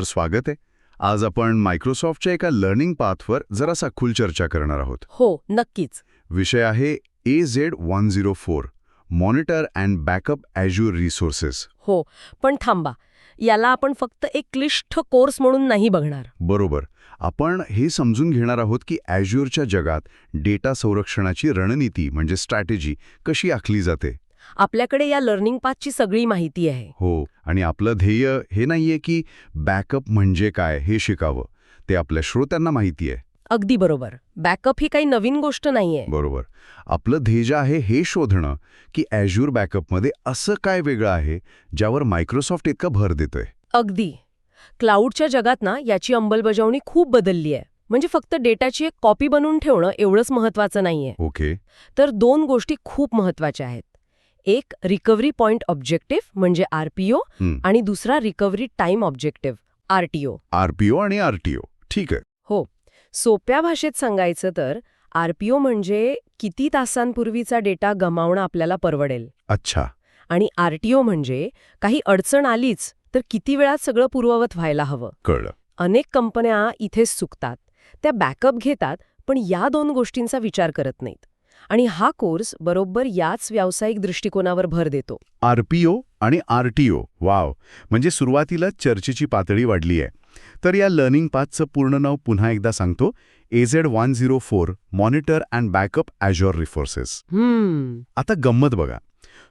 तर स्वागत आहे. आज आपण मायक्रोसॉफ्टच्या एका लर्निंग पाथवर जरा सखोल चर्चा करणार आहोत. हो, नक्कीच. विषय आहे AZ104 monitor and backup Azure resources. हो, पण थांबा. याला आपण फक्त एक क्लिष्ट कोर्स म्हणून नाही बघणार. बरोबर. आपण हे समजून घेणार आहोत की ॲज्युअरच्या जगात डेटा संरक्षणाची रणनीती म्हणजे स्ट्रॅटेजी कशी आखली जाते. आपल्याकडे या लर्निंग पाथची सगळी माहिती आहे. हो, आणि आपलं ध्येय हे नाहीये की बॅकअप म्हणजे काय हे शिकावं. ते आपल्या श्रोत्यांना माहिती आहे. अगदी बरोबर. बॅकअप ही काही नवीन गोष्ट नाहीये. बरोबर. आपलं ध्येय आहे हे शोधणं की ॲज्युअर बॅकअपमध्ये असं काय वेगळं आहे ज्यावर मायक्रोसॉफ्ट इतका भर देतोय. अगदी. क्लाउडच्या जगात ना याची अंमलबजावणी खूप बदलली आहे. म्हणजे फक्त डेटाची एक कॉपी बनवून ठेवणं एवढंच महत्वाचं नाहीये. ओके. तर दोन गोष्टी खूप महत्वाच्या आहेत. एक रिकव्हरी पॉइंट ऑब्जेक्टिव्ह म्हणजे RPO आणि दुसरा recovery time objective RTO. RPO आणि RTO. ठीक आहे. हो. सोप्या भाषेत सांगायचं तर RPO म्हणजे किती तासांपूर्वीचा डेटा गमावणं आपल्याला परवडेल. अच्छा. आणि RTO म्हणजे काही अडचण आलीच तर किती वेळात सगळं पूर्ववत व्हायला हवं. कळलं. अनेक कंपन्या इथेच चुकतात. त्या बॅकअप घेतात पण या दोन गोष्टींचा विचार करत नाहीत. आणि हा कोर्स बरोबर याच व्यावसायिक दृष्टिकोनावर भर देतो. RPO आणि RTO. वाव. म्हणजे सुरुवातीला चर्चेची पातळी वाढली आहे. तर या लर्निंग पाथचं पूर्ण नाव पुन्हा एकदा सांगतो. AZ104 monitor and backup Azure resources. आता गंमत बघा.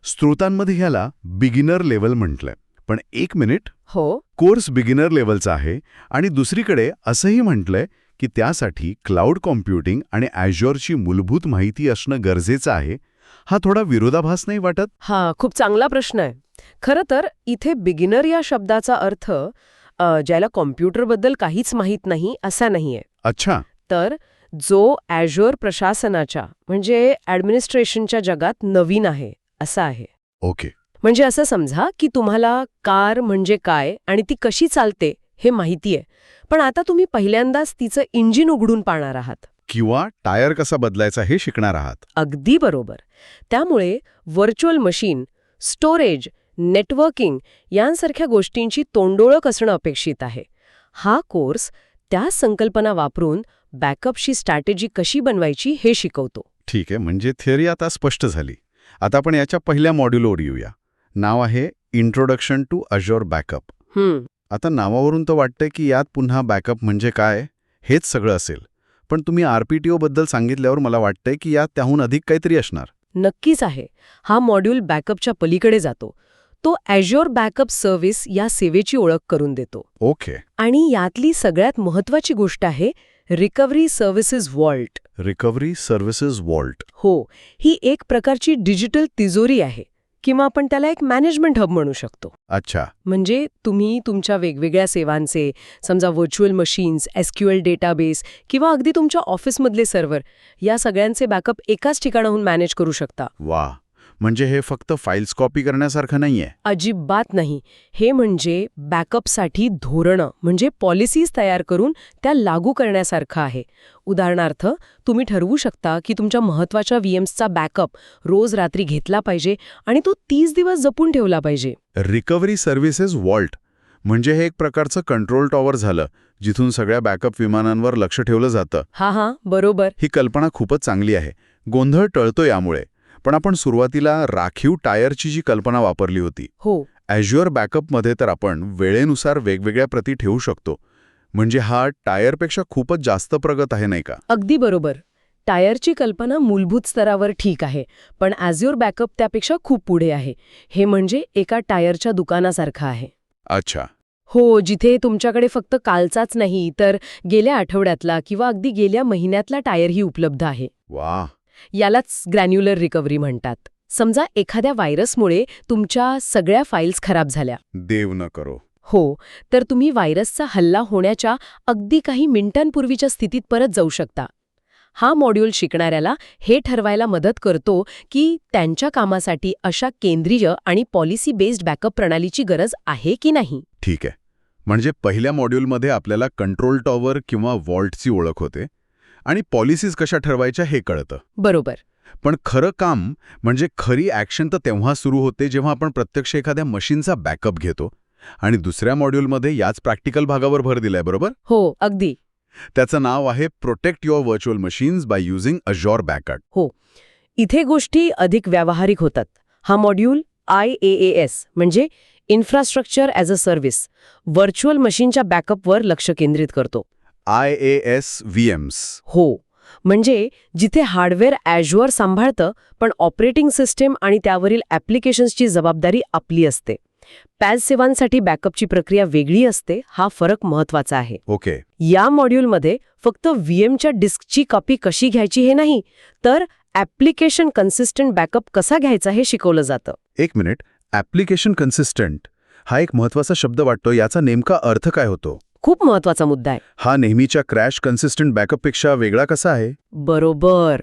स्रोतांमध्ये ह्याला बिगिनर लेव्हल म्हटलंय. पण एक मिनिट. हो. कोर्स बिगिनर लेव्हलचा आहे आणि दुसरीकडे असंही म्हटलंय की त्यासाठी क्लाउड कॉम्प्युटिंग आणि ॲज्युअरची मूलभूत माहिती असणं गरजेचं आहे. हा थोडा विरोधाभास नाही वाटत? हा खूप चांगला प्रश्न आहे. खरं तर इथे बिगिनर या शब्दाचा अर्थ ज्याला कॉम्प्युटरबद्दल काहीच माहीत नाही असा नाहीये. अच्छा. तर जो ॲज्युअर प्रशासनाच्या म्हणजे ॲडमिनिस्ट्रेशनच्या जगात नवीन आहे असा आहे. ओके. म्हणजे असं समजा की तुम्हाला कार म्हणजे काय आणि ती कशी चालते हे माहिती आहे. पण आता तुम्ही पहिल्यांदाच तिचं इंजिन उघडून पाहणार आहात. किंवा टायर कसा बदलायचा हे शिकणार आहात. अगदी बरोबर. त्यामुळे व्हर्च्युअल मशीन, स्टोरेज, नेटवर्किंग यांसारख्या गोष्टींची तोंडोळख असणं अपेक्षित आहे. हा कोर्स त्या संकल्पना वापरून बॅकअपची स्ट्रॅटेजी कशी बनवायची हे शिकवतो. ठीक आहे. म्हणजे थिअरी आता स्पष्ट झाली. आता आपण याच्या पहिल्या मॉड्यूलवर येऊया. नाव आहे इंट्रोडक्शन टू अज्युअर बॅकअप. आता नावावरून तर वाटतंय की यात पुन्हा बॅकअप म्हणजे काय हेच सगळं असेल. पण तुम्ही RPTO बद्दल सांगितल्यावर मला वाटतंय की यात त्याहून अधिक काहीतरी असणार. नक्कीच आहे. हा मॉड्यूल बॅकअपच्या पलीकडे जातो. तो ॲज्युअर बॅकअप सर्व्हिस या सेवेची ओळख करून देतो. ओके. आणि यातली सगळ्यात महत्वाची गोष्ट आहे recovery services vault. Recovery services vault. हो. ही एक प्रकारची डिजिटल तिजोरी आहे किंवा आपण त्याला एक मॅनेजमेंट हब म्हणू शकतो. अच्छा. म्हणजे तुम्ही तुमच्या वेगवेगळ्या सेवांचे समजा व्हर्च्युअल मशीन्स, SQL डेटाबेस किंवा अगदी तुमच्या ऑफिसमधले सर्व्हर या सगळ्यांचे बॅकअप एकाच ठिकाणाहून मॅनेज करू शकता. वा. म्हणजे हे फक्त फाईल्स कॉपी करण्यासारखं नाहीये. अजिबात नाही. हे म्हणजे बॅकअपसाठी धोरणं म्हणजे पॉलिसीज तयार करून त्या लागू करण्यासारखं आहे. उदाहरणार्थ तुम्ही ठरवू शकता की तुमच्या महत्त्वाच्या VMsचा बॅकअप रोज रात्री घेतला पाहिजे आणि तो 30 दिवस जपून ठेवला पाहिजे. रिकव्हरी सर्व्हिसेस वॉल्ट म्हणजे हे एक प्रकारचं कंट्रोल टॉवर झालं जिथून सगळ्या बॅकअप विमानांवर लक्ष ठेवलं जातं. हा बरोबर. ही कल्पना खूपच चांगली आहे. गोंधळ टळतो यामुळे. पण आपण सुरुवातीला राखीव टायरची जी कल्पना वापरली होती. हो. ॲज्युअर बॅकअपमध्ये तर आपण वेळेनुसार वेगवेगळ्या प्रती ठेवू शकतो. म्हणजे हा टायरपेक्षा खूपच जास्त प्रगत आहे नाही का? अगदी बरोबर. टायरची कल्पना मूलभूत स्तरावर ठीक आहे, पण ॲज्युअर बॅकअप त्यापेक्षा खूप पुढे आहे. हे म्हणजे एका टायरच्या दुकानासारखं आहे. अच्छा. हो, जिथे तुमच्याकडे फक्त कालचाच नाही तर गेल्या आठवड्यातला किंवा अगदी गेल्या महिन्यातला टायरही उपलब्ध आहे. वा. यालाच ग्रॅन्युलर रिकव्हरी म्हणतात. समजा एखाद्या व्हायरसमुळे तुमच्या सगळ्या फाईल्स खराब झाल्या. देव न करो. हो, तर तुम्ही व्हायरसचा हल्ला होण्याच्या अगदी काही मिनिटांपूर्वीच्या स्थितीत परत जाऊ शकता. हा मॉड्यूल शिकणाऱ्याला हे ठरवायला मदत करतो की त्यांच्या कामासाठी अशा केंद्रीय आणि पॉलिसी बेस्ड बॅकअप प्रणालीची गरज आहे की नाही. ठीक आहे. म्हणजे पहिल्या मॉड्यूलमध्ये आपल्याला कंट्रोल टॉवर किंवा वॉल्टची ओळख होते आणि पॉलिसीज कशा ठरवायच्या हे कळतं. बरोबर. पण खरं काम म्हणजे खरी ॲक्शन तर तेव्हा सुरू होते जेव्हा आपण प्रत्यक्ष एखाद्या मशीनचा बॅकअप घेतो. आणि दुसऱ्या मॉड्यूलमध्ये याच प्रॅक्टिकल भागावर भर दिलाय, बरोबर? हो, अगदी. त्याचं नाव आहे protect your virtual machines by using Azure backup. हो. इथे गोष्टी अधिक व्यावहारिक होतात. हा मॉड्यूल IaaS म्हणजे infrastructure as a service, virtual मशीनच्या बॅकअपवर लक्ष केंद्रित करतो. IaaS VMs. हो, म्हणजे जिथे हार्डवेअर ॲझ्युअर सांभाळतं, पण ऑपरेटिंग सिस्टीम आणि त्यावरील ॲप्लिकेशन्सची जबाबदारी आपली असते. पॅज सेवांसाठी बॅकअपची प्रक्रिया वेगळी असते, हा फरक महत्वाचा आहे. ओके. या मॉड्यूलमध्ये फक्त VMच्या डिस्कची कॉपी कशी घ्यायची हे नाही, तर ॲप्लिकेशन कन्सिस्टंट बॅकअप कसा घ्यायचा हे शिकवलं जातं. एक मिनिट, ॲप्लिकेशन कन्सिस्टंट हा एक महत्वाचा शब्द वाटतो. याचा नेमका अर्थ काय होतो? खूप महत्वाचा मुद्दा आहे. हा नेहमीच्या क्रॅश कन्सिस्टंट बॅकअपपेक्षा वेगळा कसा आहे? बरोबर.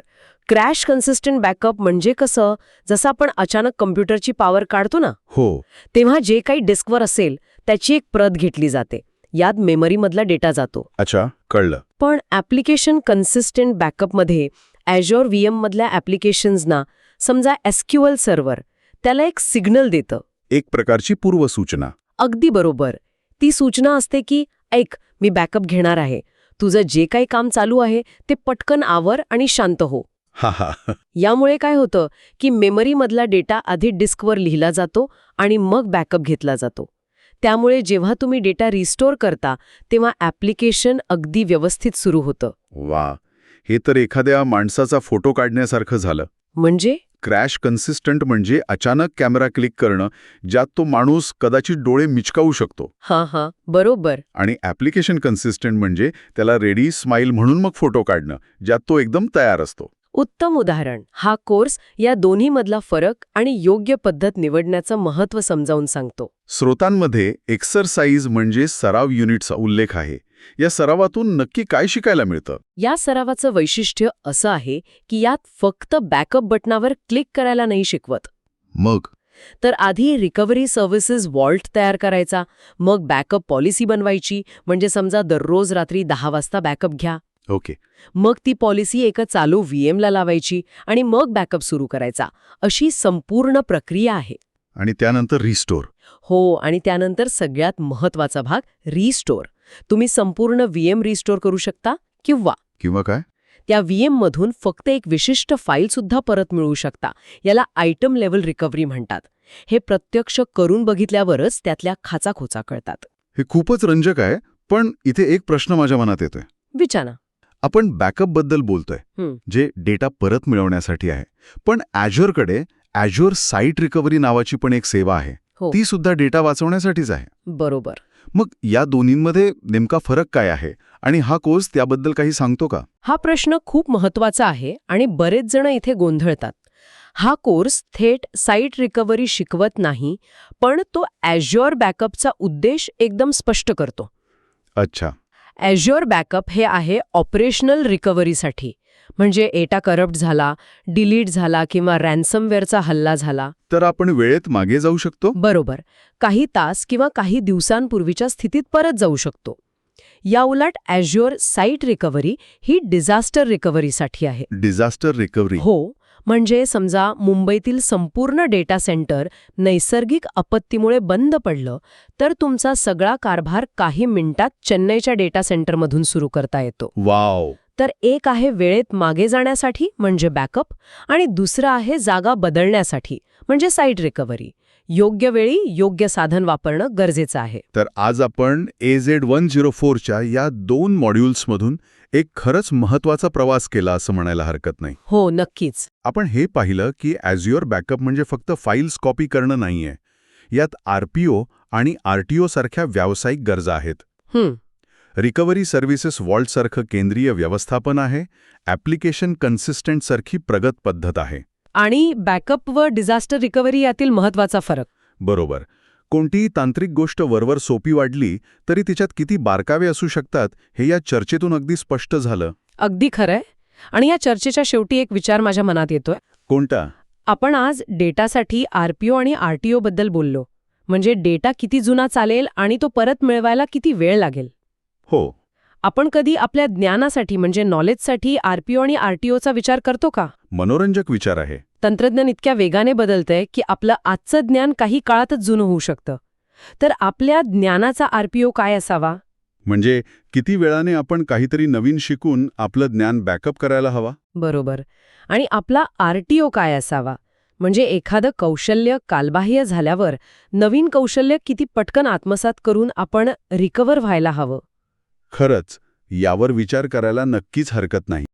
क्रॅश कन्सिस्टंट बॅकअप म्हणजे कसं, जसं आपण अचानक कम्प्युटरची पॉवर काढतो ना, हो. तेव्हा जे काही डिस्कवर असेल त्याची एक प्रत घेतली जाते. यात मेमरीमधला डेटा जातो. अच्छा, कळलं. पण ॲप्लिकेशन कन्सिस्टंट बॅकअपमध्ये ॲझ्युअर VMमधल्या ॲप्लिकेशन्सना, समजा SQL सर्व्हर, त्याला एक सिग्नल देतं. एक प्रकारची पूर्वसूचना. अगदी बरोबर. ती सूचना असते की ऐक, मी बॅकअप घेणार आहे. तुझं जे काही काम चालू आहे ते पटकन आवर आणि शांत हो. हा हा. यामुळे काय होतं की मेमरीमधला डेटा आधी डिस्कवर लिहिला जातो आणि मग बॅकअप घेतला जातो. त्यामुळे जेव्हा तुम्ही डेटा रिस्टोअर करता तेव्हा ॲप्लिकेशन अगदी व्यवस्थित सुरू होतं. वा, हे तर एखाद्या माणसाचा फोटो काढण्यासारखं झालं. म्हणजे क्रॅश कन्सिस्टंट म्हणजे अचानक कॅमेरा क्लिक करणं, ज्यात तो माणूस कदाचित डोळे मिचकावू शकतो. हां, बरोबर. आणि ॲप्लिकेशन कन्सिस्टंट म्हणजे त्याला रेडी स्माईल म्हणून मग फोटो काढणं, ज्यात तो एकदम तयार असतो. उत्तम उदाहरण. हा कोर्स या दोन्हीमधला फरक आणि योग्य पद्धत निवडण्याचं महत्त्व समजावून सांगतो. स्रोतांमध्ये एक्सरसाइज म्हणजे सराव युनिटचा उल्लेख आहे. या सरावातून नक्की काय शिकायला मिळतं? या सरावाचं वैशिष्ट्य असं आहे की यात फक्त बॅकअप बटनावर क्लिक करायला नाही शिकवत, मग तर आधी रिकव्हरी सर्व्हिसेस वॉल्ट तयार करायचा, मग बॅकअप पॉलिसी बनवायची, म्हणजे समजा दररोज रात्री 10 वाजता बॅकअप घ्या. ओके. मग ती पॉलिसी एका चालू VMला लावायची आणि मग बॅकअप सुरू करायचा. अशी संपूर्ण प्रक्रिया आहे. आणि त्यानंतर रिस्टोर. हो, आणि त्यानंतर सगळ्यात महत्वाचा भाग रिस्टोर. तुम्ही संपूर्ण VM रिस्टोर करू शकता किंवा काय? त्या VMमधून फक्त एक विशिष्ट फाईलसुद्धा परत मिळवू शकता. याला आयटम लेव्हल रिकव्हरी म्हणतात. हे प्रत्यक्ष करून बघितल्यावरच त्यातल्या खाचाखोचा कळतात. हे खूपच रंजक आहे, पण इथे एक प्रश्न माझ्या मनात येतोय. विचारा. आपण बॅकअपबद्दल बोलतोय, जे डेटा परत मिळवण्यासाठी आहे. पण ॲझ्युअरकडे ॲझ्युअर साईट रिकव्हरी नावाची पण एक सेवा आहे. हो. ती सुद्धा डेटा वाचवण्यासाठीच आहे. बरोबर. मग या दोन्हींमध्ये नेमका फरक काय आहे आणि हा कोर्स त्याबद्दल काही सांगतो का? हा प्रश्न खूप महत्वाचा आहे आणि बरेच जण इथे गोंधळतात. हा कोर्स थेट साईट रिकव्हरी शिकवत नाही, पण तो ॲझ्युअर बॅकअपचा उद्देश एकदम स्पष्ट करतो. अच्छा. ॲझ्युअर बॅकअप हे आहे ऑपरेशनल रिकव्हरीसाठी, म्हणजे डेटा करप्ट झाला, डिलीट झाला किंवा रॅन्समवेअरचा हल्ला झाला तर आपण वेळेत मागे जाऊ शकतो? बरोबर, काही तास किंवा काही दिवसांपूर्वीच्या स्थितीत परत जाऊ शकतो. याउलट ॲझ्युअर साईट रिकव्हरी ही डिझास्टर रिकव्हरीसाठी आहे. Disaster recovery? हो, म्हणजे समजा मुंबईतील संपूर्ण डेटा सेंटर नैसर्गिक आपत्तीमुळे बंद पडलं, तर तुमचा सगळा कारभार काही मिनिटात चेन्नईच्या डेटा सेंटरमधून सुरू करता येतो. वाव. तर एक आहे वेळेत मागे जाण्यासाठी म्हणजे बॅकअप, आणि दुसरं आहे जागा बदलण्यासाठी म्हणजे साईट रिकव्हरी. योग्य वेळी योग्य साधन वापरणं गरजेचं आहे. तर आज आपण AZ104च्या या 2 मॉड्यूल्समधून एक खरंच महत्वाचा प्रवास केला असं म्हणायला हरकत नाही. हो, नक्कीच. आपण हे पाहिलं की ॲझ्युअर बॅकअप म्हणजे फक्त फाईल्स कॉपी करणं नाहीये. यात RPO आणि RTO सारख्या व्यावसायिक गरजा आहेत. रिकव्हरी सर्व्हिसेस वॉल्टसारखं केंद्रीय व्यवस्थापन आहे. ॲप्लिकेशन कन्सिस्टंट सारखी प्रगत पद्धत आहे. आणि बॅकअप व डिझास्टर रिकव्हरी यातील महत्वाचा फरक. बरोबर. कोणतीही तांत्रिक गोष्ट वरवर सोपी वाढली तरी तिच्यात किती बारकावे असू शकतात हे या चर्चेतून अगदी स्पष्ट झालं. अगदी खरंय. आणि या चर्चेच्या शेवटी एक विचार माझ्या मनात येतोय. कोणता? आपण आज डेटासाठी RPO आणि RTO बद्दल बोललो. म्हणजे डेटा किती जुना चालेल आणि तो परत मिळवायला किती वेळ लागेल. हो. आपण कधी आपल्या ज्ञानासाठी म्हणजे नॉलेजसाठी RPO आणि RTOचा विचार करतो का? मनोरंजक विचार आहे. तंत्रज्ञान इतक्या वेगाने बदलतंय की आपलं आजचं ज्ञान काही काळातच जुनं होऊ शकतं. तर आपल्या ज्ञानाचा RPO काय असावा? म्हणजे किती वेळाने आपण काहीतरी नवीन शिकून आपलं ज्ञान बॅकअप करायला हवा? बरोबर. आणि आपला RTO काय असावा? म्हणजे एखादं कौशल्य कालबाह्य झाल्यावर नवीन कौशल्य किती पटकन आत्मसात करून आपण रिकव्हर व्हायला हवं. खरंच, यावर विचार करायला नक्कीच हरकत नाही.